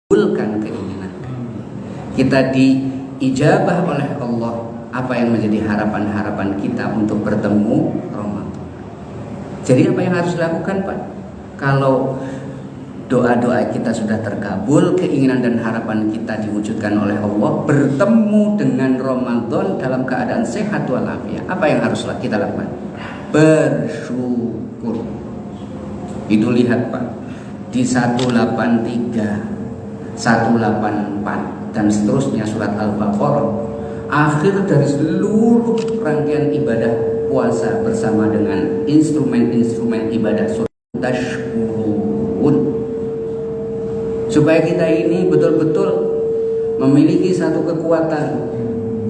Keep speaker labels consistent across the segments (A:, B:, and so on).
A: mengabulkan keinginan. Kita diijabah oleh Allah apa yang menjadi harapan-harapan kita untuk bertemu Ramadan. Jadi apa yang harus dilakukan, Pak? Kalau doa-doa kita sudah terkabul, keinginan dan harapan kita diwujudkan oleh Allah, bertemu dengan Ramadan dalam keadaan sehat walafiat, apa yang harus kita lakukan? Bersyukur. Itu lihat, Pak, di 183, 184 dan seterusnya surat Al-Baqarah, akhir dari seluruh rangkaian ibadah puasa bersama dengan instrumen-instrumen ibadah surat Tashkurun, supaya kita ini betul-betul memiliki satu kekuatan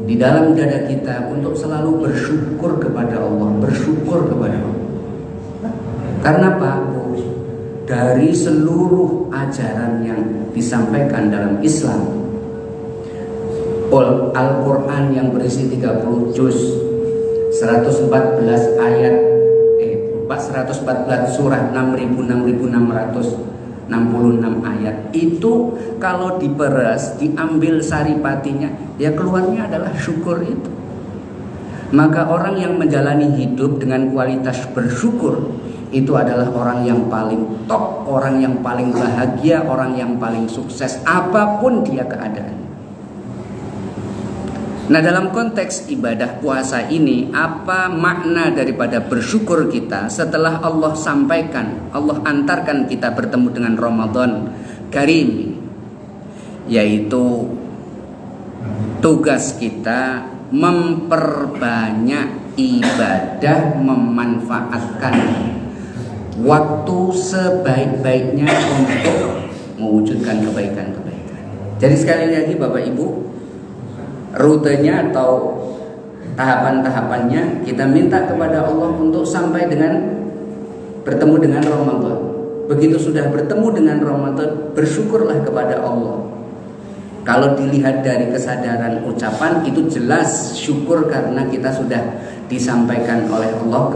A: di dalam dada kita untuk selalu bersyukur kepada Allah, bersyukur kepada Allah. Karena Pak, dari seluruh ajaran yang disampaikan dalam Islam, Al-Quran yang berisi 30 juz, 114 ayat, 114 surah, 6.666 ayat, itu kalau diperas, diambil saripatinya, ya keluarnya adalah syukur itu. Maka orang yang menjalani hidup dengan kualitas bersyukur itu adalah orang yang paling top, orang yang paling bahagia, orang yang paling sukses apapun dia keadaannya. Nah, dalam konteks ibadah puasa ini, apa makna daripada bersyukur kita setelah Allah sampaikan, Allah antarkan kita bertemu dengan Ramadan Karim, yaitu tugas kita memperbanyak ibadah, memanfaatkan waktu sebaik-baiknya untuk mewujudkan kebaikan-kebaikan. Jadi sekali lagi Bapak Ibu, rutenya atau tahapan-tahapannya kita minta kepada Allah untuk sampai dengan bertemu dengan Ramadan. Begitu sudah bertemu dengan Ramadan, bersyukurlah kepada Allah. Kalau dilihat dari kesadaran ucapan, itu jelas syukur karena kita sudah disampaikan oleh Allah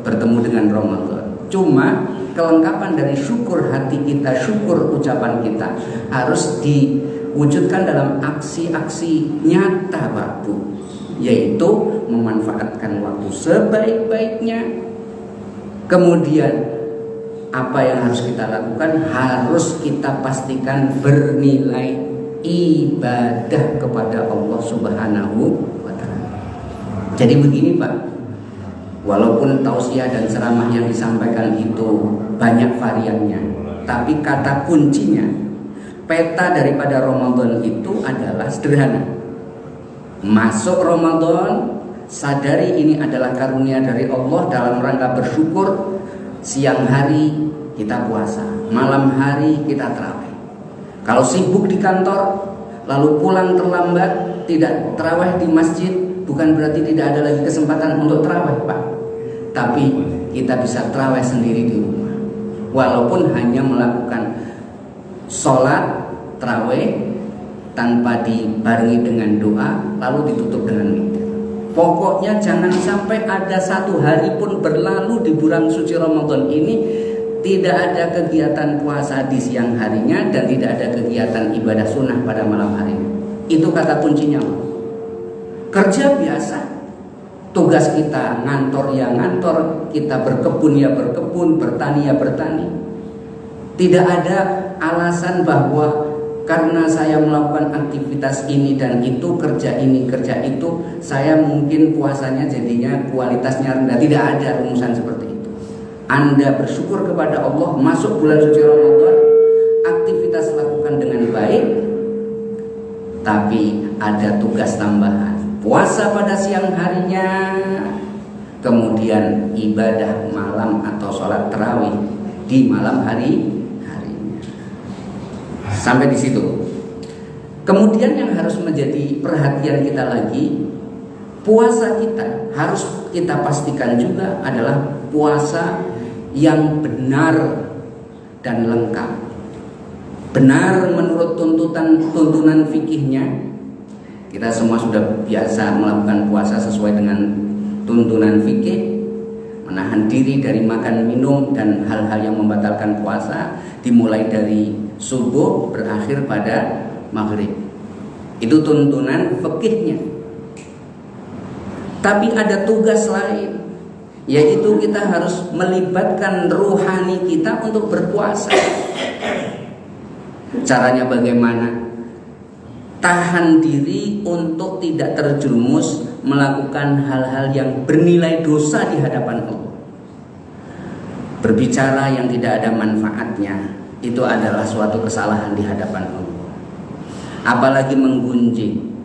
A: bertemu dengan Ramadan. Cuma kelengkapan dari syukur hati kita, syukur ucapan kita harus diwujudkan dalam aksi-aksi nyata, Pak Bu, yaitu memanfaatkan waktu sebaik-baiknya. Kemudian apa yang harus kita lakukan? Harus kita pastikan bernilai ibadah kepada Allah Subhanahu wa ta'ala. Jadi begini, Pak, walaupun tausiah dan ceramah yang disampaikan itu banyak variannya, tapi kata kuncinya, peta daripada Ramadan itu adalah sederhana. Masuk Ramadan, sadari ini adalah karunia dari Allah dalam rangka bersyukur. Siang hari kita puasa, malam hari kita tarawih. Kalau sibuk di kantor, lalu pulang terlambat, tidak tarawih di masjid, bukan berarti tidak ada lagi kesempatan untuk tarawih, Pak. Tapi kita bisa tarawih sendiri di rumah, walaupun hanya melakukan sholat tarawih tanpa dibarengi dengan doa, lalu ditutup dengan witir. Pokoknya jangan sampai ada satu hari pun berlalu di bulan suci Ramadan ini tidak ada kegiatan puasa di siang harinya dan tidak ada kegiatan ibadah sunnah pada malam harinya. Itu kata kuncinya. Kerja biasa, tugas kita ngantor ya ngantor, kita berkebun ya berkebun, bertani ya bertani. Tidak ada alasan bahwa karena saya melakukan aktivitas ini dan itu, kerja ini kerja itu, saya mungkin puasanya jadinya kualitasnya rendah. Tidak ada rumusan seperti itu. Anda bersyukur kepada Allah, masuk bulan suci Ramadan, aktivitas lakukan dengan baik, tapi ada tugas tambahan. Puasa pada siang harinya, kemudian ibadah malam atau sholat tarawih di malam harinya. Sampai di situ. Kemudian yang harus menjadi perhatian kita lagi, puasa kita harus kita pastikan juga adalah puasa yang benar dan lengkap. Benar menurut tuntunan fikihnya. Kita semua sudah biasa melakukan puasa sesuai dengan tuntunan fikih, menahan diri dari makan minum dan hal-hal yang membatalkan puasa, dimulai dari subuh berakhir pada maghrib. Itu tuntunan fikihnya. Tapi ada tugas lain, yaitu kita harus melibatkan ruhani kita untuk berpuasa. Caranya bagaimana? Tahan diri untuk tidak terjerumus melakukan hal-hal yang bernilai dosa di hadapan Allah. Berbicara yang tidak ada manfaatnya, itu adalah suatu kesalahan di hadapan Allah. Apalagi menggunjing,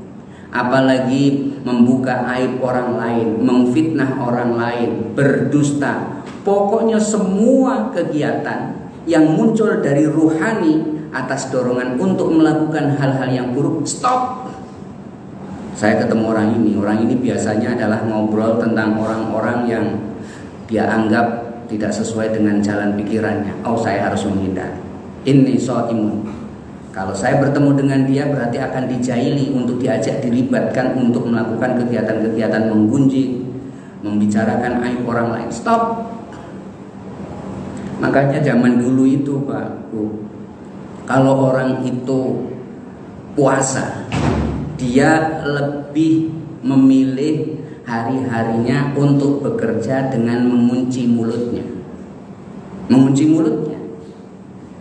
A: apalagi membuka aib orang lain, memfitnah orang lain, berdusta. Pokoknya semua kegiatan yang muncul dari ruhani atas dorongan untuk melakukan hal-hal yang buruk, stop. Saya ketemu orang ini biasanya adalah ngobrol tentang orang-orang yang dia anggap tidak sesuai dengan jalan pikirannya. Oh, saya harus menghindar. Ini shaimun. Kalau saya bertemu dengan dia berarti akan dijaili untuk diajak dilibatkan untuk melakukan kegiatan-kegiatan menggunjing, membicarakan aib orang lain. Stop. Makanya zaman dulu itu Pak Bu, kalau orang itu puasa, dia lebih memilih hari-harinya untuk bekerja dengan mengunci mulutnya. Mengunci mulutnya.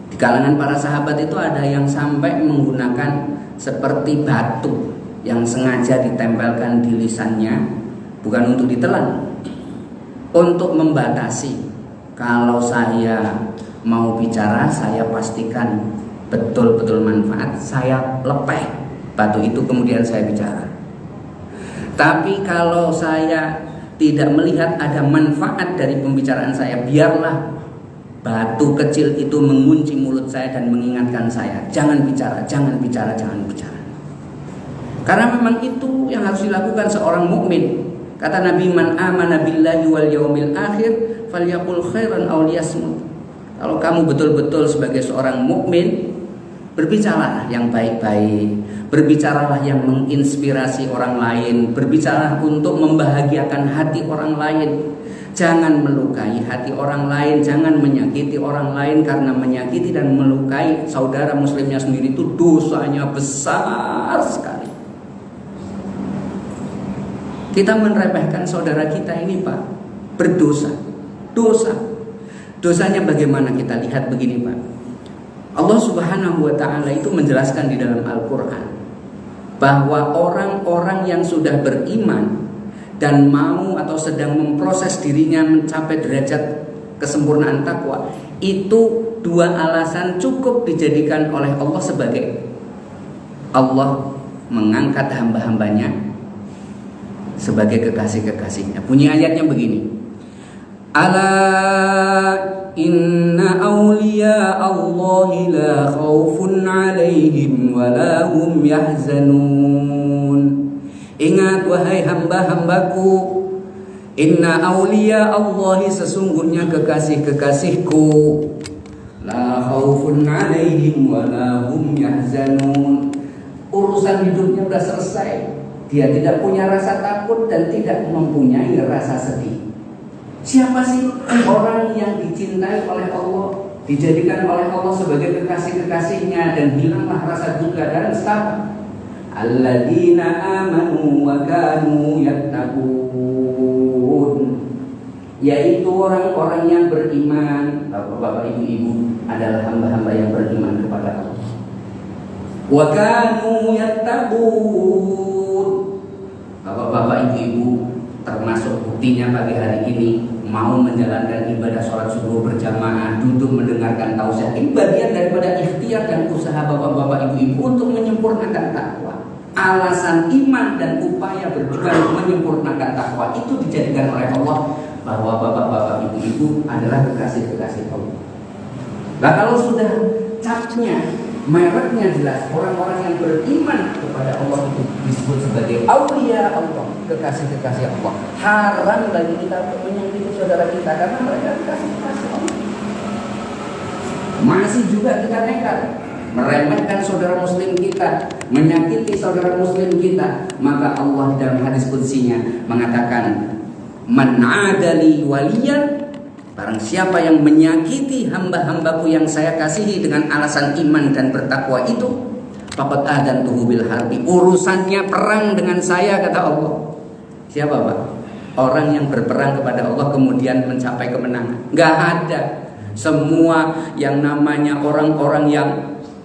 A: Di kalangan para sahabat itu ada yang sampai menggunakan seperti batu yang sengaja ditempelkan di lisannya, bukan untuk ditelan, untuk membatasi. Kalau saya mau bicara, saya pastikan betul-betul manfaat, saya lepeh batu itu kemudian saya bicara. Tapi kalau saya tidak melihat ada manfaat dari pembicaraan saya, biarlah batu kecil itu mengunci mulut saya dan mengingatkan saya, jangan bicara, jangan bicara, jangan bicara. Karena memang itu yang harus dilakukan seorang mukmin. Kata Nabi, man amana billahi wal yaumil akhir falyaqul khairan aw liyasmut. Kalau kamu betul-betul sebagai seorang mukmin, berbicaralah yang baik-baik, berbicaralah yang menginspirasi orang lain, berbicaralah untuk membahagiakan hati orang lain. Jangan melukai hati orang lain, jangan menyakiti orang lain, karena menyakiti dan melukai saudara muslimnya sendiri itu dosanya besar sekali. Kita meremehkan saudara kita ini Pak, berdosa. Dosanya bagaimana kita lihat begini Pak. Allah Subhanahu wa ta'ala itu menjelaskan di dalam Al-Quran bahwa orang-orang yang sudah beriman dan mau atau sedang memproses dirinya mencapai derajat kesempurnaan takwa, itu dua alasan cukup dijadikan oleh Allah sebagai Allah mengangkat hamba-hambanya sebagai kekasih-kekasihnya. Bunyi ayatnya begini, ala inna awliya Allahi la khawfun alaihim wa la hum yahzanun. Ingat wahai hamba-hambaku, inna awliya Allahi, sesungguhnya kekasih-kekasihku, la khawfun alaihim wa la hum yahzanun. Urusan hidupnya sudah selesai. Dia tidak punya rasa takut dan tidak mempunyai rasa sedih. Siapa sih orang yang dicintai oleh Allah, dijadikan oleh Allah sebagai kekasih-kekasihnya, dan hilanglah rasa duka dan siapa? Alladzina amanu wa kanu yattaqun, yaitu orang-orang yang beriman. Bapak-bapak, ibu-ibu adalah hamba-hamba yang beriman kepada Allah. Wa kanu yattaqun. Bapak-bapak, ibu-ibu, termasuk buktinya pagi hari ini mau menjalankan ibadah sholat subuh berjamaah, duduk mendengarkan tausiah. Ini bagian daripada ikhtiar dan usaha bapak-bapak, ibu-ibu untuk menyempurnakan takwa. Alasan iman dan upaya berjuang menyempurnakan takwa itu dijadikan oleh Allah bahwa bapak-bapak, ibu-ibu adalah kekasih-kekasih Allah. Nah, kalau sudah capnya, mereknya jelas, orang-orang yang beriman kepada Allah itu disebut sebagai aulia Allah, kekasih-kekasih Allah. Haram bagi kita untuk menyakiti saudara kita karena mereka kekasih-kekasih Allah. Masih juga kita nekat meremehkan saudara muslim kita, menyakiti saudara muslim kita, maka Allah dalam hadis qudsinya mengatakan, man adali waliyan Barang siapa yang menyakiti hamba-hambaku yang saya kasihi dengan alasan iman dan bertakwa itu, faqad adantuhu bil harbi, urusannya perang dengan saya, kata Allah. Siapa Pak? Orang yang berperang kepada Allah kemudian mencapai kemenangan. Gak ada. Semua yang namanya orang-orang yang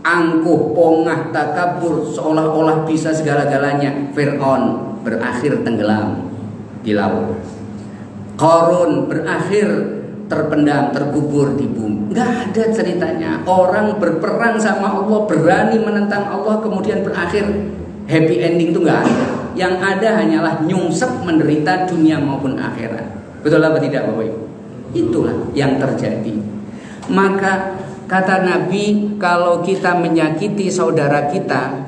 A: angkuh, pongah, takabur, seolah-olah bisa segala-galanya. Fir'aun berakhir tenggelam di laut. Qarun berakhir terpendam, terkubur di bumi. Gak ada ceritanya. Orang berperang sama Allah, berani menentang Allah, kemudian berakhir happy ending, itu gak ada. Yang ada hanyalah nyungsep menderita dunia maupun akhirat. Betul apa tidak Bapak Ibu? Itulah yang terjadi. Maka kata Nabi, kalau kita menyakiti saudara kita,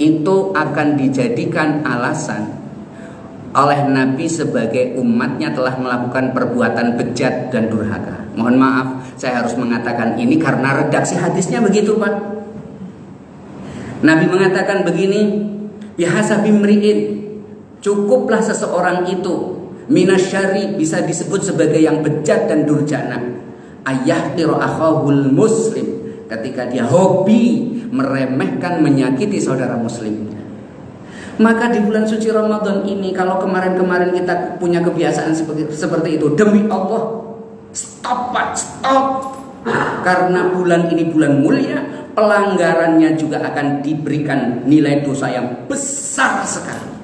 A: itu akan dijadikan alasan oleh Nabi sebagai umatnya telah melakukan perbuatan bejat dan durhaka. Mohon maaf, saya harus mengatakan ini karena redaksi hadisnya begitu Pak. Nabi mengatakan begini, bihasabi mri'in, cukuplah seseorang itu minasyari, bisa disebut sebagai yang bejat dan durjana, ayyahtiru akhahul muslim, ketika dia hobi meremehkan, menyakiti saudara muslim. Maka di bulan suci Ramadan ini, kalau kemarin-kemarin kita punya kebiasaan seperti itu, demi Allah stop Pak, stop. Karena bulan ini bulan mulia, pelanggarannya juga akan diberikan nilai dosa yang besar sekali.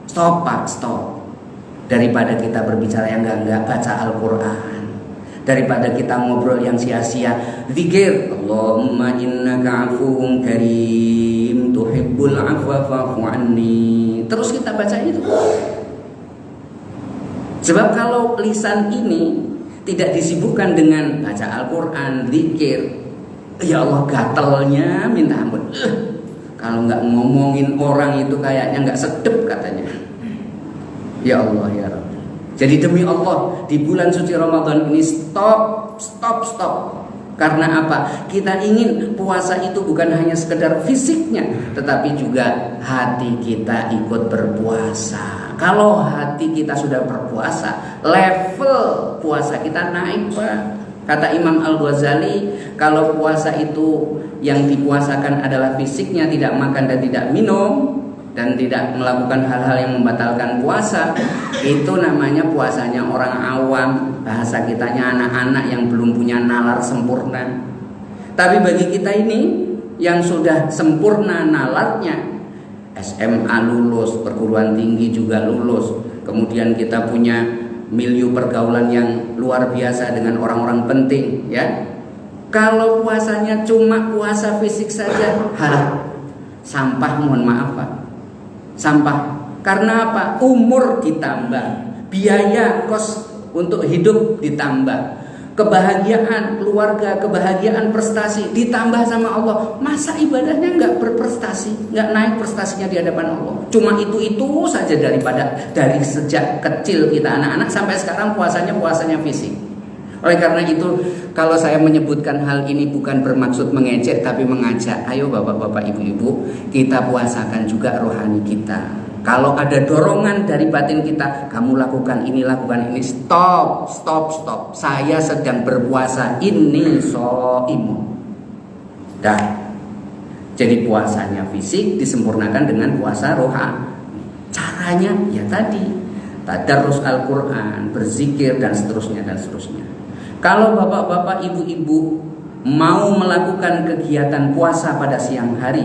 A: Stop Pak, stop. Daripada kita berbicara yang enggak, baca Al-Quran. Daripada kita ngobrol yang sia-sia, zikir Allahumma innaka afuwun karim tuhibbul afwa fa'fu anni. Terus kita baca itu. Sebab kalau lisan ini tidak disibukkan dengan baca Al-Quran, zikir, ya Allah gatelnya minta ampun. Kalau nggak ngomongin orang itu kayaknya nggak sedep katanya. Ya Allah ya Rabbi. Jadi demi Allah, di bulan suci Ramadan ini stop. Karena apa? Kita ingin puasa itu bukan hanya sekedar fisiknya, tetapi juga hati kita ikut berpuasa. Kalau hati kita sudah berpuasa, level puasa kita naik Pak. Kata Imam Al-Ghazali, kalau puasa itu yang dipuasakan adalah fisiknya, tidak makan dan tidak minum, dan tidak melakukan hal-hal yang membatalkan puasa, itu namanya puasanya orang awam. Bahasa kitanya anak-anak yang belum punya nalar sempurna. Tapi bagi kita ini yang sudah sempurna nalarnya, SMA lulus, perguruan tinggi juga lulus, kemudian kita punya milieu pergaulan yang luar biasa dengan orang-orang penting, ya. Kalau puasanya cuma puasa fisik saja, sampah, mohon maaf Pak. Sampah. Karena apa? Umur ditambah, biaya kos untuk hidup ditambah, kebahagiaan keluarga, kebahagiaan prestasi ditambah sama Allah. Masa ibadahnya nggak berprestasi, nggak naik prestasinya di hadapan Allah? Cuma itu saja dari sejak kecil kita anak-anak sampai sekarang puasanya fisik. Oleh karena itu, kalau saya menyebutkan hal ini bukan bermaksud mengejek, tapi mengajak. Ayo bapak-bapak, ibu-ibu, kita puasakan juga rohani kita. Kalau ada dorongan dari batin kita, kamu lakukan ini, stop. Saya sedang berpuasa, ini so'imu. Dah. Jadi puasanya fisik disempurnakan dengan puasa rohani. Caranya ya tadi, tadarus Al-Quran, berzikir dan seterusnya. Kalau bapak-bapak, ibu-ibu mau melakukan kegiatan puasa pada siang hari,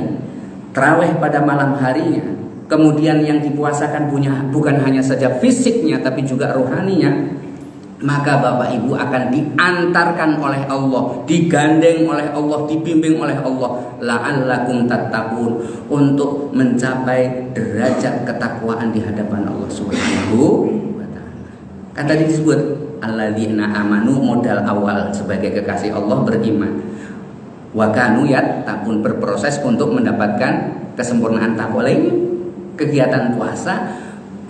A: tarawih pada malam harinya, kemudian yang dipuasakan bukan hanya saja fisiknya tapi juga rohaninya, maka bapak ibu akan diantarkan oleh Allah, digandeng oleh Allah, dibimbing oleh Allah, la'allakum tattaqun, untuk mencapai derajat ketakwaan di hadapan Allah Subhanahu wa ta'ala. Kan tadi disebut alladzina amanu, modal awal sebagai kekasih Allah beriman, wa kanu yattaqun, berproses untuk mendapatkan kesempurnaan takwa lainnya. Kegiatan puasa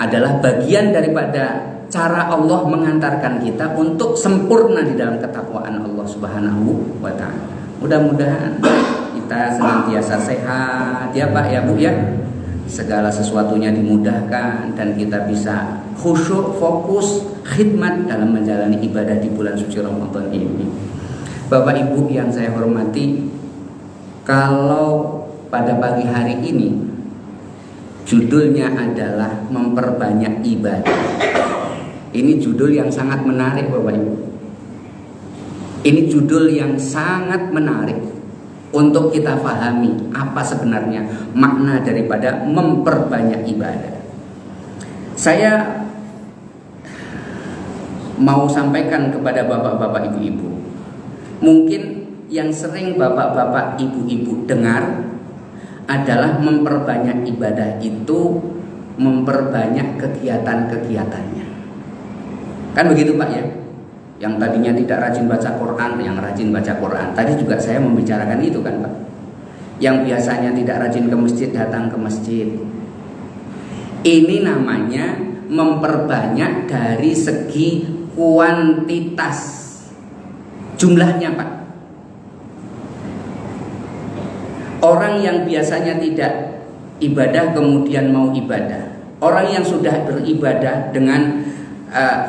A: adalah bagian daripada cara Allah mengantarkan kita untuk sempurna di dalam ketakwaan Allah Subhanahu wa ta'ala. Mudah-mudahan kita senantiasa sehat ya Pak ya Bu ya. segala sesuatunya dimudahkan dan kita bisa khusyuk, fokus, khidmat dalam menjalani ibadah di bulan suci Ramadan ini. Bapak Ibu yang saya hormati, kalau pada pagi hari ini judulnya adalah memperbanyak ibadah. Ini judul yang sangat menarik Bapak Ibu. Ini judul yang sangat menarik untuk kita pahami apa sebenarnya makna daripada memperbanyak ibadah. Saya mau sampaikan kepada bapak-bapak, ibu-ibu. Mungkin yang sering bapak-bapak, ibu-ibu dengar adalah memperbanyak ibadah itu memperbanyak kegiatan-kegiatannya. Kan begitu Pak ya? Yang tadinya tidak rajin baca Quran, yang rajin baca Quran. Tadi juga saya membicarakan itu kan Pak. Yang biasanya tidak rajin ke masjid, datang ke masjid. Ini namanya memperbanyak dari segi kuantitas jumlahnya Pak. Orang yang biasanya tidak ibadah kemudian mau ibadah. Orang yang sudah beribadah dengan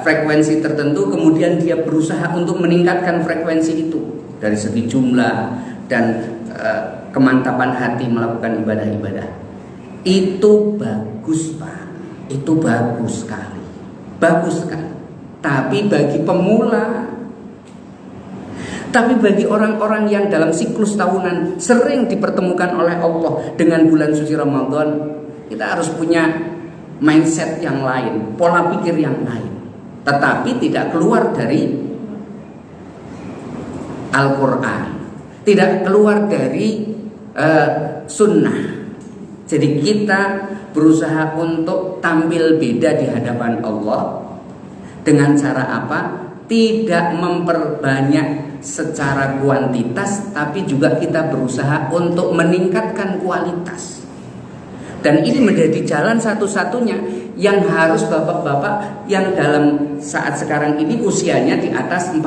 A: frekuensi tertentu kemudian dia berusaha untuk meningkatkan frekuensi itu dari segi jumlah dan kemantapan hati melakukan ibadah-ibadah. Itu bagus Pak. Itu bagus sekali. Bagus sekali. Tapi bagi pemula, tapi bagi orang-orang yang dalam siklus tahunan sering dipertemukan oleh Allah dengan bulan suci Ramadan, kita harus punya mindset yang lain, pola pikir yang lain. Tetapi tidak keluar dari Al-Quran, tidak keluar dari sunnah. Jadi kita berusaha untuk tampil beda di hadapan Allah. Dengan cara apa? Tidak memperbanyak secara kuantitas, tapi juga kita berusaha untuk meningkatkan kualitas. Dan ini menjadi jalan satu-satunya yang harus bapak-bapak yang dalam saat sekarang ini usianya di atas 40.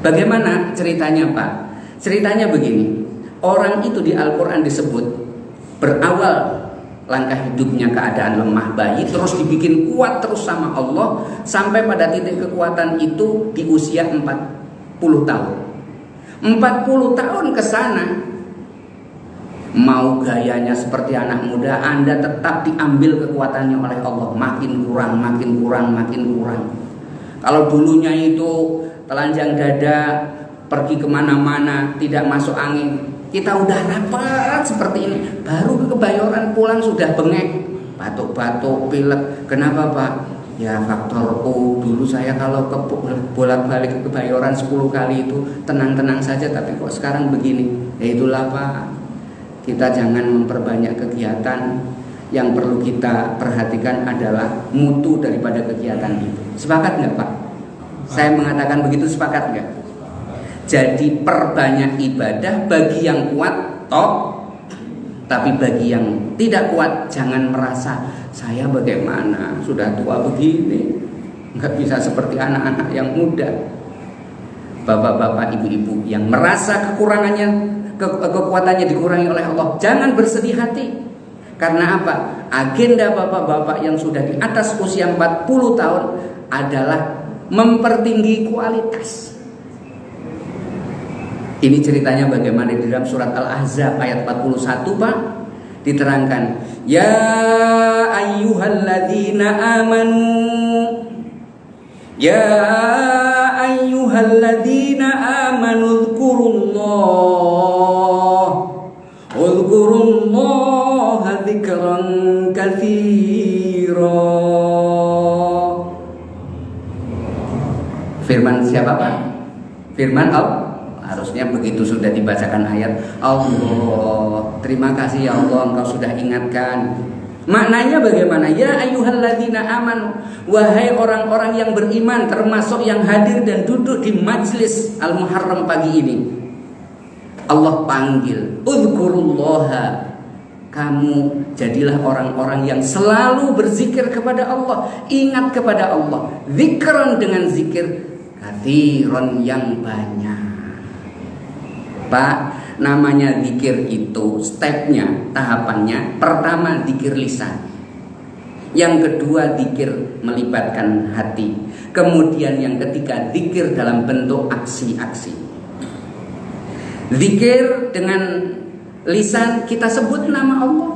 A: Bagaimana ceritanya Pak? Ceritanya begini. Orang itu di Al-Quran disebut berawal langkah hidupnya keadaan lemah bayi, terus dibikin kuat terus sama Allah sampai pada titik kekuatan itu di usia 40 tahun. 40 tahun ke sana, mau gayanya seperti anak muda, Anda tetap diambil kekuatannya oleh Allah. Makin kurang, makin kurang, makin kurang. Kalau dulunya itu telanjang dada, pergi kemana-mana, tidak masuk angin, kita udah rapat seperti ini, baru ke Kebayoran pulang sudah bengek, batuk-batuk, pilek. Kenapa Pak? Ya faktor dulu saya kalau bolak-balik ke Kebayoran 10 kali itu tenang-tenang saja, tapi kok sekarang begini. Ya itulah Pak. Kita jangan memperbanyak kegiatan. Yang perlu kita perhatikan adalah mutu daripada kegiatan itu. Sepakat nggak Pak? Saya mengatakan begitu, sepakat nggak? Jadi perbanyak ibadah bagi yang kuat top, tapi bagi yang tidak kuat jangan merasa saya bagaimana, sudah tua begini, nggak bisa seperti anak-anak yang muda. Bapak-bapak, ibu-ibu yang merasa kekurangannya, kekuatannya dikurangi oleh Allah, jangan bersedih hati. Karena apa? Agenda bapak-bapak yang sudah di atas usia 40 tahun adalah mempertinggi kualitas. Ini ceritanya bagaimana di dalam surat Al-Ahzab ayat 41 Pak, diterangkan, ya ayyuhalladzina amanu, ya ayyuhalladzina amanu dzkurullaha dzikran katsira. Firman siapa Pak? Firman Allah. Harusnya begitu sudah dibacakan ayat, Allah, terima kasih ya Allah, Engkau sudah ingatkan. Maknanya bagaimana? Ya ayyuhalladzina amanu, wahai orang-orang yang beriman, termasuk yang hadir dan duduk di majlis Al-Muharram pagi ini. Allah panggil, udzkurullaha, kamu jadilah orang-orang yang selalu berzikir kepada Allah, ingat kepada Allah, zikran dengan zikir katsiran yang banyak. Pak, Namanya zikir itu stepnya, tahapannya, pertama zikir lisan, yang kedua zikir melibatkan hati, kemudian yang ketiga zikir dalam bentuk aksi-aksi. Zikir dengan lisan kita sebut nama Allah,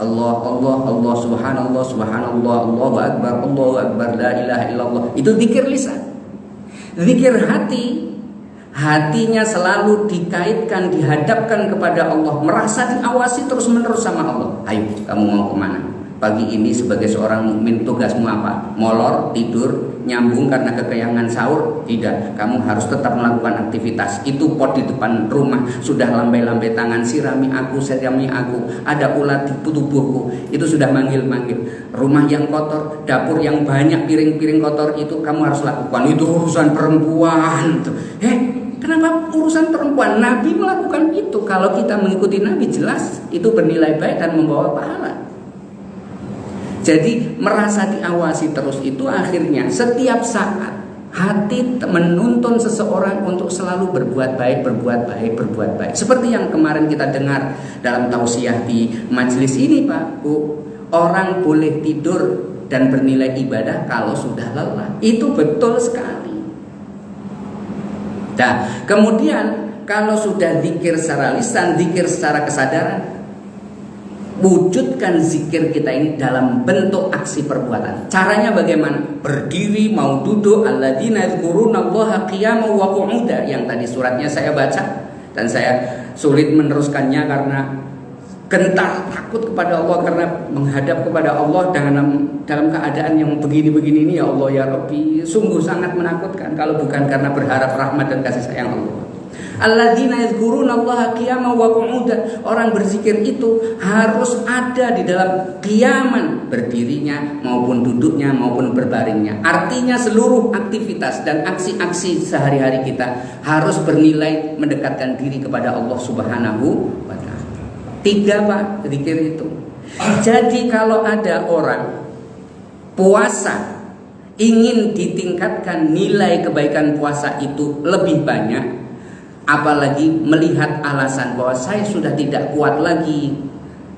A: Allah, Allah, Allah, subhanallah, subhanallah, Allahu akbar, la ilaha illallah. Itu zikir lisan. Zikir hati, hatinya selalu dikaitkan, dihadapkan kepada Allah, merasa diawasi terus-menerus sama Allah. Ayo, kamu mau kemana? Pagi ini sebagai seorang mukmin tugasmu apa? Molor, tidur, nyambung karena kekenyangan sahur? Tidak, kamu harus tetap melakukan aktivitas. Itu pot di depan rumah sudah lambai-lambai tangan, sirami aku, ada ulat di tubuhku, itu sudah manggil-manggil. Rumah yang kotor, dapur yang banyak piring-piring kotor, itu kamu harus lakukan. Itu urusan perempuan. Kenapa urusan perempuan? Nabi melakukan itu. Kalau kita mengikuti Nabi, jelas itu bernilai baik dan membawa pahala. Jadi merasa diawasi terus itu akhirnya setiap saat hati menuntun seseorang untuk selalu berbuat baik, berbuat baik, berbuat baik. Seperti yang kemarin kita dengar dalam tausiah di majelis ini, Pak Bu, orang boleh tidur dan bernilai ibadah kalau sudah lelah. Itu betul sekali. Nah, kemudian kalau sudah zikir secara lisan, zikir secara kesadaran, wujudkan zikir kita ini dalam bentuk aksi perbuatan. Caranya bagaimana? Berdiri, mau duduk, alladzina yadhkurunallaha qiyaman wa qu'udan, yang tadi suratnya saya baca dan saya sulit meneruskannya karena gentar takut kepada Allah, karena menghadap kepada Allah dalam keadaan yang begini-begini ini, ya Allah ya Rabbi, sungguh sangat menakutkan kalau bukan karena berharap rahmat dan kasih sayang Allah. Alladzina yadhkurunallaha qiyaman wa qu'udan. Orang berzikir itu harus ada di dalam qiyaman, berdirinya maupun duduknya maupun berbaringnya. Artinya seluruh aktivitas dan aksi-aksi sehari-hari kita harus bernilai mendekatkan diri kepada Allah Subhanahu wa ta'ala. 3 Pak, zikir itu. Jadi kalau ada orang puasa ingin ditingkatkan nilai kebaikan puasa itu lebih banyak, apalagi melihat alasan bahwa saya sudah tidak kuat lagi,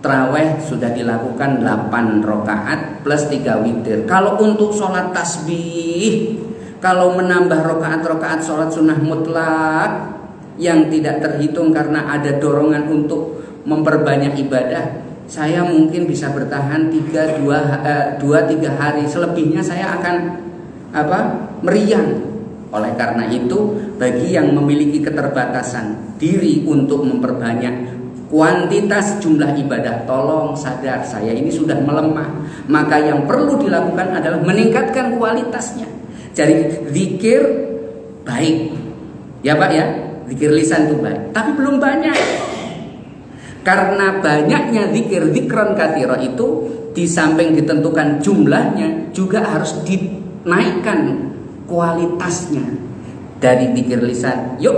A: tarawih sudah dilakukan 8 rakaat plus 3 witir. Kalau untuk sholat tasbih, kalau menambah rakaat-rakaat sholat sunnah mutlak yang tidak terhitung karena ada dorongan untuk memperbanyak ibadah, saya mungkin bisa bertahan 2-3 hari. Selebihnya saya akan meriang. Oleh karena itu, bagi yang memiliki keterbatasan diri untuk memperbanyak kuantitas jumlah ibadah, tolong sadar, saya ini sudah melemah. Maka yang perlu dilakukan adalah meningkatkan kualitasnya. Jadi zikir baik, ya Pak ya, zikir lisan itu baik, tapi belum banyak. Karena banyaknya zikran katsira itu, di samping ditentukan jumlahnya, juga harus dinaikkan kualitasnya. Dari zikir lisan, yuk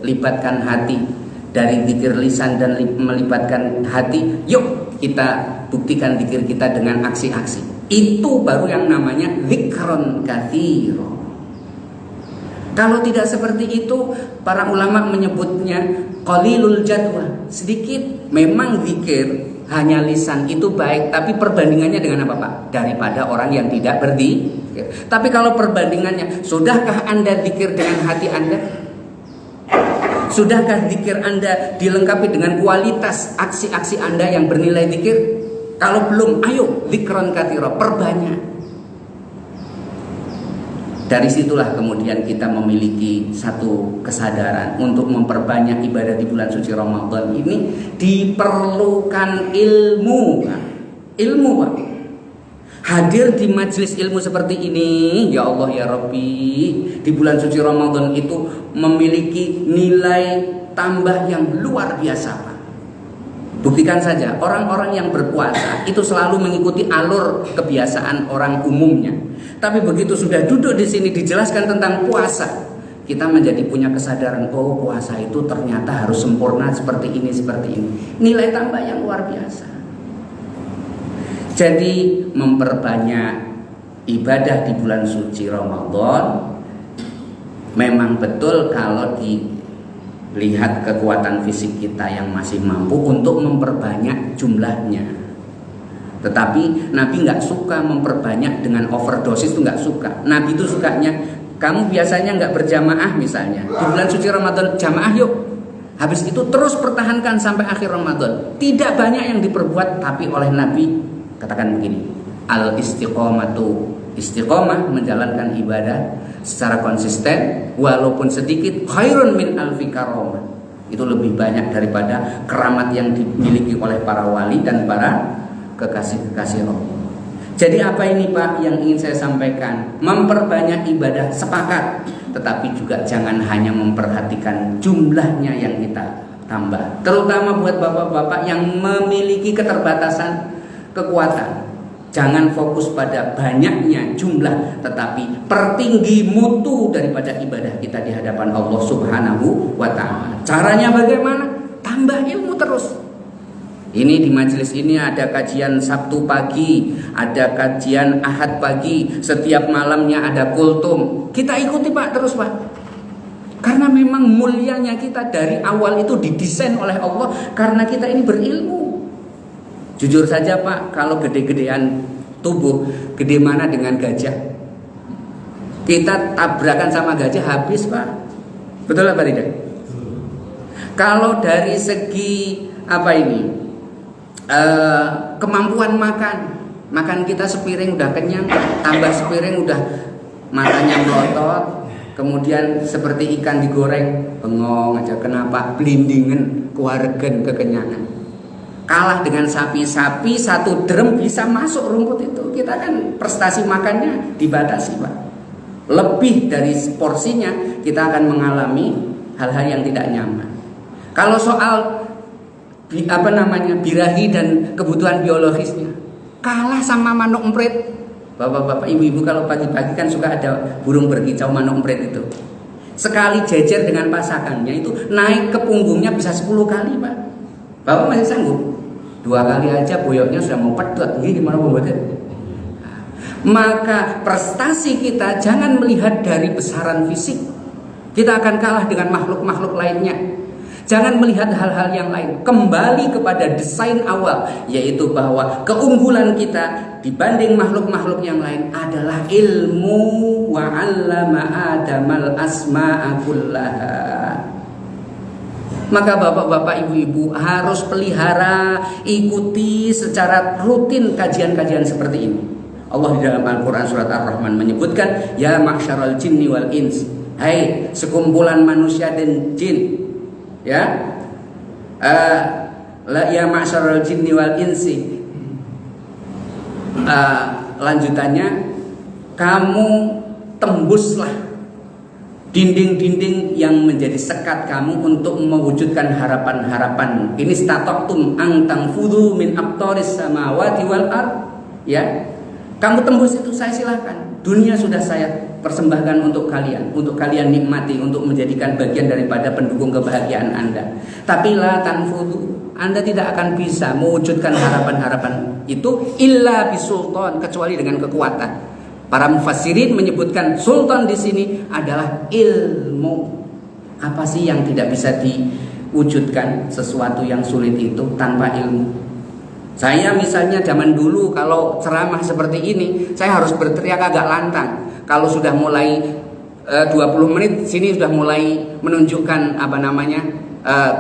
A: libatkan hati. Dari zikir lisan dan melibatkan hati, yuk kita buktikan zikir kita dengan aksi-aksi. Itu baru yang namanya zikron katsira. Kalau tidak seperti itu, para ulama menyebutnya qalilul jadwa, sedikit. Memang zikir hanya lisan itu baik, tapi perbandingannya dengan apa Pak? Daripada orang yang tidak berzikir. Tapi kalau perbandingannya, sudahkah Anda zikir dengan hati Anda? Sudahkah zikir Anda dilengkapi dengan kualitas aksi-aksi Anda yang bernilai zikir? Kalau belum, ayo zikron katsira, perbanyak. Dari situlah kemudian kita memiliki satu kesadaran untuk memperbanyak ibadah di bulan suci Ramadan ini. Diperlukan ilmu, Pak. Ilmu, Pak. Hadir di majelis ilmu seperti ini, ya Allah ya Rabbi, di bulan suci Ramadan itu memiliki nilai tambah yang luar biasa, Pak. Buktikan saja, orang-orang yang berpuasa itu selalu mengikuti alur kebiasaan orang umumnya. Tapi begitu sudah duduk di sini dijelaskan tentang puasa, kita menjadi punya kesadaran, oh puasa itu ternyata harus sempurna seperti ini, seperti ini. Nilai tambah yang luar biasa. Jadi memperbanyak ibadah di bulan suci Ramadan memang betul kalau lihat kekuatan fisik kita yang masih mampu untuk memperbanyak jumlahnya. Tetapi Nabi nggak suka memperbanyak dengan overdosis, itu nggak suka. Nabi itu sukanya, kamu biasanya nggak berjamaah misalnya, di bulan suci Ramadan jamaah yuk. Habis itu terus pertahankan sampai akhir Ramadan. Tidak banyak yang diperbuat, tapi oleh Nabi katakan begini, al istiqomatu, istiqomah menjalankan ibadah secara konsisten walaupun sedikit, khairun min alfi karomah, itu lebih banyak daripada keramat yang dimiliki oleh para wali dan para kekasih-kekasih Allah. Jadi apa ini Pak yang ingin saya sampaikan? Memperbanyak ibadah sepakat, tetapi juga jangan hanya memperhatikan jumlahnya yang kita tambah. Terutama buat bapak-bapak yang memiliki keterbatasan kekuatan. Jangan fokus pada banyaknya jumlah, tetapi pertinggi mutu daripada ibadah kita di hadapan Allah Subhanahu wa ta'ala. Caranya bagaimana? Tambah ilmu terus. Ini di majelis ini ada kajian Sabtu pagi, ada kajian Ahad pagi, setiap malamnya ada kultum. Kita ikuti Pak terus Pak. Karena memang mulianya kita dari awal itu didesain oleh Allah karena kita ini berilmu. Jujur saja Pak, kalau gede-gedean tubuh, gede mana dengan gajah? Kita tabrakan sama gajah habis Pak. Betul apa tidak? Kalau dari segi apa ini? Kemampuan makan kita sepiring udah kenyang, tambah sepiring udah matanya melotot, kemudian seperti ikan digoreng bengong aja. Kenapa? Blindingen keluargen kekenyangan. Kalah dengan sapi-sapi satu drum bisa masuk rumput itu. Kita kan prestasi makannya dibatasi Pak. Lebih dari porsinya kita akan mengalami hal-hal yang tidak nyaman. Kalau soal birahi dan kebutuhan biologisnya kalah sama manuk emprit. Bapak-bapak, ibu-ibu kalau pagi-pagi kan suka ada burung berkicau manuk emprit itu. Sekali jejer dengan pasangannya itu naik ke punggungnya bisa 10 kali Pak. Bapak masih sanggup? 2 kali aja boyoknya sudah mau pedot. Ini gimana membuatnya? Maka prestasi kita jangan melihat dari besaran fisik. Kita akan kalah dengan makhluk-makhluk lainnya. Jangan melihat hal-hal yang lain. Kembali kepada desain awal, yaitu bahwa keunggulan kita dibanding makhluk-makhluk yang lain adalah ilmu. Wa 'allama Adamal asma'a kullaha. Maka bapak-bapak, ibu-ibu harus pelihara, ikuti secara rutin kajian-kajian seperti ini. Allah di dalam Al-Quran surat Ar-Rahman menyebutkan, ya ma'syaral jinni wal ins, hai sekumpulan manusia dan jin, ya, ya ma'syaral jinni wal insi, lanjutannya, kamu tembuslah dinding-dinding yang menjadi sekat kamu untuk mewujudkan harapan-harapanmu. Ini statoktum ang tangfudhu min aqtaris samawati wal ard, ya. Kamu tembus itu, saya silakan. Dunia sudah saya persembahkan untuk kalian nikmati, untuk menjadikan bagian daripada pendukung kebahagiaan Anda. Tapi la tanfudhu, Anda tidak akan bisa mewujudkan harapan-harapan itu illa bisultan, kecuali dengan kekuatan. Para mufassirin menyebutkan sultan di sini adalah ilmu. Apa sih yang tidak bisa diwujudkan? Sesuatu yang sulit itu tanpa ilmu. Saya misalnya zaman dulu kalau ceramah seperti ini, saya harus berteriak agak lantang. Kalau sudah mulai 20 menit sini sudah mulai menunjukkan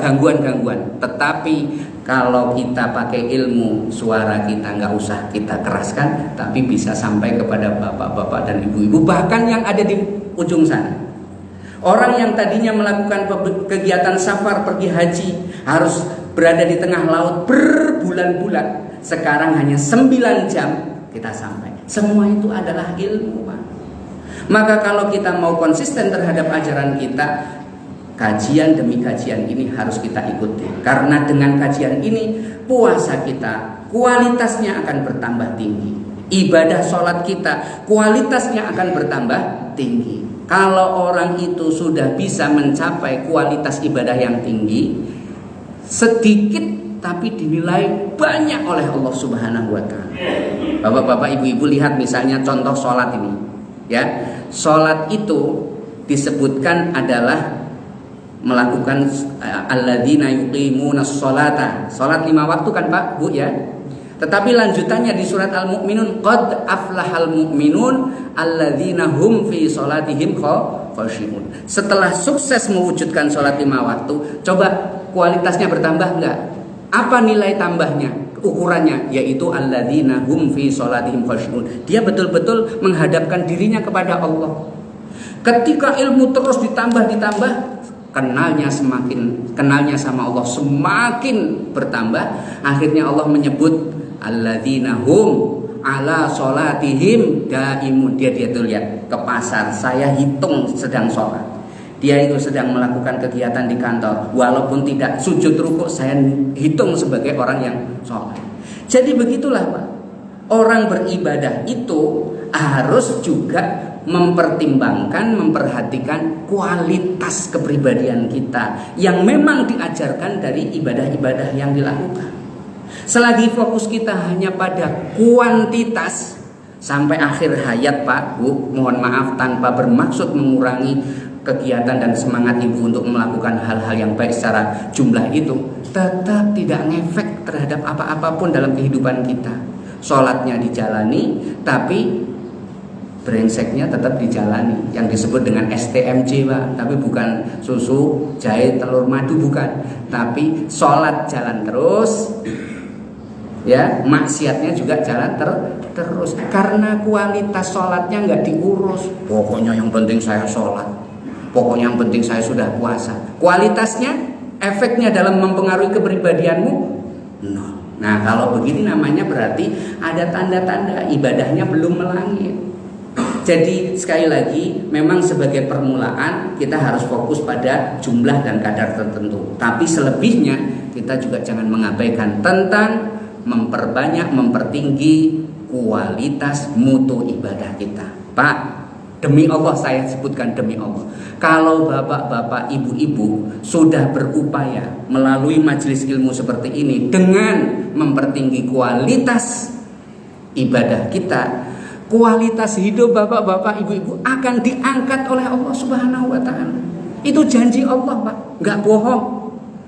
A: gangguan-gangguan. Tetapi kalau kita pakai ilmu, suara kita nggak usah kita keraskan, tapi bisa sampai kepada bapak-bapak dan ibu-ibu, bahkan yang ada di ujung sana. Orang yang tadinya melakukan kegiatan safar, pergi haji, harus berada di tengah laut berbulan-bulan, sekarang hanya 9 jam kita sampai. Semua itu adalah ilmu Pak. Maka kalau kita mau konsisten terhadap ajaran kita, kajian demi kajian ini harus kita ikuti. Karena dengan kajian ini, puasa kita kualitasnya akan bertambah tinggi. Ibadah sholat kita kualitasnya akan bertambah tinggi. Kalau orang itu sudah bisa mencapai kualitas ibadah yang tinggi, sedikit tapi dinilai banyak oleh Allah Subhanahu wa ta'ala. Bapak-bapak, ibu-ibu, lihat misalnya contoh sholat ini, ya. Sholat itu disebutkan adalah melakukan alladzina yuqimunas sholata, salat 5 waktu kan Pak Bu ya. Tetapi lanjutannya di surat Al-Mu'minun, qad aflahal mu'minun alladzina hum fi sholatihim khashi'un. Setelah sukses mewujudkan sholat 5 waktu, coba kualitasnya bertambah enggak? Apa nilai tambahnya? Ukurannya yaitu alladzina hum fi sholatihim khashi'un. Dia betul-betul menghadapkan dirinya kepada Allah. Ketika ilmu terus ditambah, kenalnya sama Allah semakin bertambah. Akhirnya Allah menyebut alladzina hum ala sholatihim daimun. Dia tuh lihat ke pasar, saya hitung sedang sholat. Dia itu sedang melakukan kegiatan di kantor, walaupun tidak sujud rukuk, saya hitung sebagai orang yang sholat. Jadi begitulah Pak, orang beribadah itu harus juga memperhatikan kualitas kepribadian kita yang memang diajarkan dari ibadah-ibadah yang dilakukan. Selagi fokus kita hanya pada kuantitas sampai akhir hayat Pak Bu, mohon maaf tanpa bermaksud mengurangi kegiatan dan semangat ibu untuk melakukan hal-hal yang baik secara jumlah itu, tetap tidak ngefek terhadap apa-apapun dalam kehidupan kita. Sholatnya dijalani, tapi brengseknya tetap dijalani, yang disebut dengan STMJ Pak, tapi bukan susu, jahe, telur, madu, bukan, tapi sholat jalan terus, ya, maksiatnya juga jalan terus, karena kualitas sholatnya nggak diurus. Pokoknya yang penting saya sholat, pokoknya yang penting saya sudah puasa. Kualitasnya, efeknya dalam mempengaruhi kepribadianmu, no. Nah kalau begini namanya berarti ada tanda-tanda ibadahnya belum melangit. Jadi sekali lagi, memang sebagai permulaan kita harus fokus pada jumlah dan kadar tertentu. Tapi selebihnya kita juga jangan mengabaikan tentang memperbanyak, mempertinggi kualitas mutu ibadah kita. Pak, demi Allah saya sebutkan demi Allah, kalau bapak-bapak, ibu-ibu sudah berupaya melalui majelis ilmu seperti ini dengan mempertinggi kualitas ibadah kita, kualitas hidup bapak-bapak, ibu-ibu akan diangkat oleh Allah Subhanahu wa ta'ala. Itu janji Allah Pak, nggak bohong.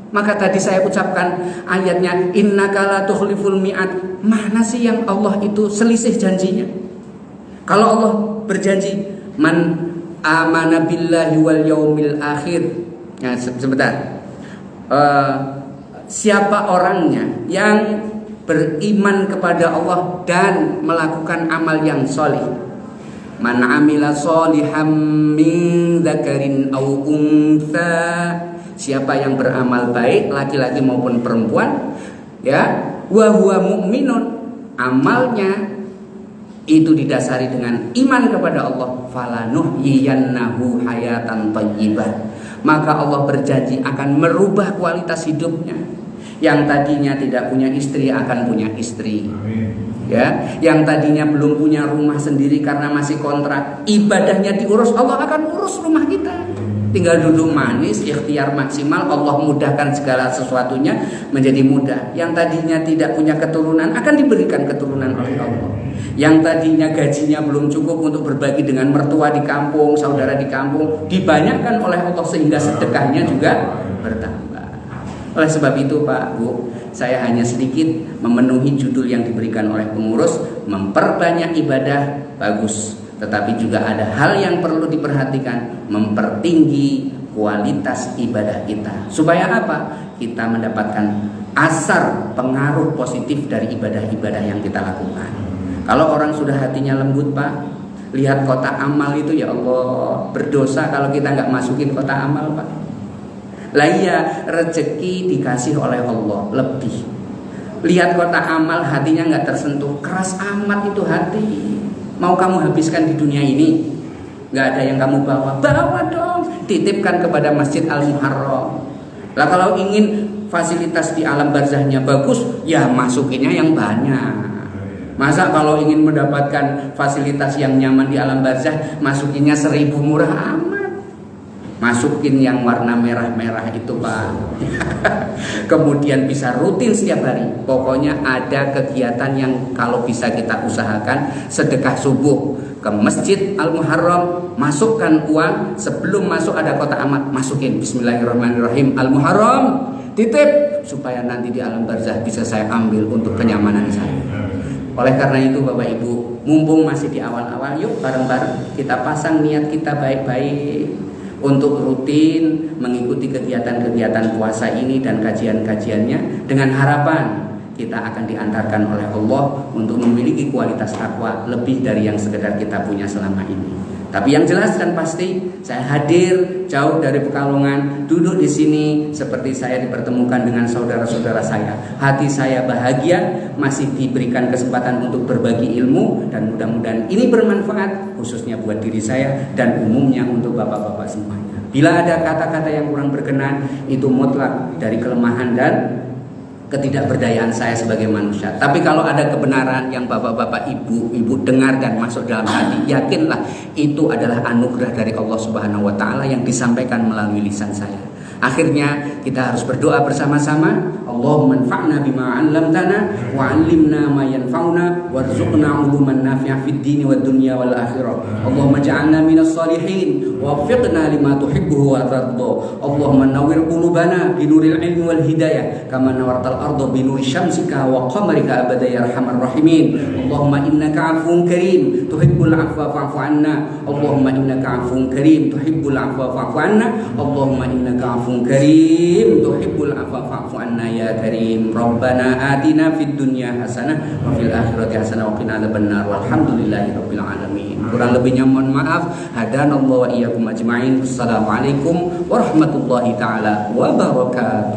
A: Maka tadi saya ucapkan ayatnya, innaka la tukhliful mi'ad. Mana sih yang Allah itu selisih janjinya? Kalau Allah berjanji, man amana billahi wal yaumil akhir. Ya, sebentar. Siapa orangnya yang beriman kepada Allah dan melakukan amal yang soleh. Man amila solihan min dzakarin aw untha. Siapa yang beramal baik, laki-laki maupun perempuan, ya, wa huwa mu'minun, amalnya itu didasari dengan iman kepada Allah, falanuhyiyannahu hayatan thayyibah. Maka Allah berjanji akan merubah kualitas hidupnya. Yang tadinya tidak punya istri akan punya istri. Ya, yang tadinya belum punya rumah sendiri karena masih kontrak, ibadahnya diurus, Allah akan urus rumah kita. Tinggal duduk manis, ikhtiar maksimal, Allah mudahkan segala sesuatunya menjadi mudah. Yang tadinya tidak punya keturunan akan diberikan keturunan oleh Allah. Yang tadinya gajinya belum cukup untuk berbagi dengan mertua di kampung, saudara di kampung, dibanyakkan oleh Allah sehingga sedekahnya juga bertambah. Oleh sebab itu Pak, Bu, saya hanya sedikit memenuhi judul yang diberikan oleh pengurus, memperbanyak ibadah, bagus. Tetapi juga ada hal yang perlu diperhatikan, mempertinggi kualitas ibadah kita. Supaya apa? Kita mendapatkan asar pengaruh positif dari ibadah-ibadah yang kita lakukan. Kalau orang sudah hatinya lembut Pak, lihat kotak amal itu, ya Allah, berdosa kalau kita nggak masukin kotak amal Pak. Lah iya, rezeki dikasih oleh Allah lebih. Lihat kotak amal, hatinya nggak tersentuh, keras amat itu hati. Mau kamu habiskan di dunia ini, nggak ada yang kamu bawa, bawa dong, titipkan kepada Masjid Al-Muharram. Lah kalau ingin fasilitas di alam barzahnya bagus, ya masukinnya yang banyak. Masa kalau ingin mendapatkan fasilitas yang nyaman di alam barzah, masukinnya 1000 murah amat. Masukin yang warna merah-merah itu Pak. Kemudian bisa rutin setiap hari. Pokoknya ada kegiatan yang kalau bisa kita usahakan, sedekah subuh. ke Masjid Al-Muharram, masukkan uang. Sebelum masuk ada kotak amal, masukin bismillahirrahmanirrahim Al-Muharram, titip supaya nanti di alam barzah bisa saya ambil untuk kenyamanan saya. Oleh karena itu Bapak Ibu, mumpung masih di awal-awal, yuk bareng-bareng kita pasang niat kita baik-baik untuk rutin mengikuti kegiatan-kegiatan puasa ini dan kajian-kajiannya, dengan harapan kita akan diantarkan oleh Allah untuk memiliki kualitas takwa lebih dari yang sekedar kita punya selama ini. Tapi yang jelas dan pasti, saya hadir jauh dari Pekalongan, duduk di sini seperti saya dipertemukan dengan saudara-saudara saya. Hati saya bahagia, masih diberikan kesempatan untuk berbagi ilmu, dan mudah-mudahan ini bermanfaat khususnya buat diri saya dan umumnya untuk bapak-bapak semuanya. Bila ada kata-kata yang kurang berkenan, itu mutlak dari kelemahan dan ketidakberdayaan saya sebagai manusia. Tapi kalau ada kebenaran yang bapak-bapak, ibu dengar dan masuk dalam hati, yakinlah itu adalah anugerah dari Allah Subhanahu wa taala yang disampaikan melalui lisan saya. Akhirnya kita harus berdoa bersama-sama. Allahumma anfa'na bima 'allamtana wa 'allimna ma yanfa'una warzuqna 'uluman nafi'ah fid dini wad dunya wal akhirah. Allahumma ij'alna minas shalihin waffiqna lima tuhibbu wa tardha. Allahumma nawwir qulubana binuril ilmi wal hidayah kama nawartal arda binuri syamsika wa qamarika abada ya arhamar rahimin. Allahumma innaka 'afuwun karim tuhibbul 'afwa fa'fu 'anna. Allahumma innaka 'afuwun karim tuhibbul 'afwa fa'fu 'anna. Allahumma innaka 'afuwun karim tuhibbul 'afwa fa'fu 'anna ya karim. Rabbana atina fid dunya hasanah wa fil akhirati hasanah wa qina adzabannar. Walhamdulillahi rabbil alamin. Kurang lebihnya mohon maaf. Hadanallahu wa iyyakum ajma'in. Assalamualaikum warahmatullahi taala wabarakatuh.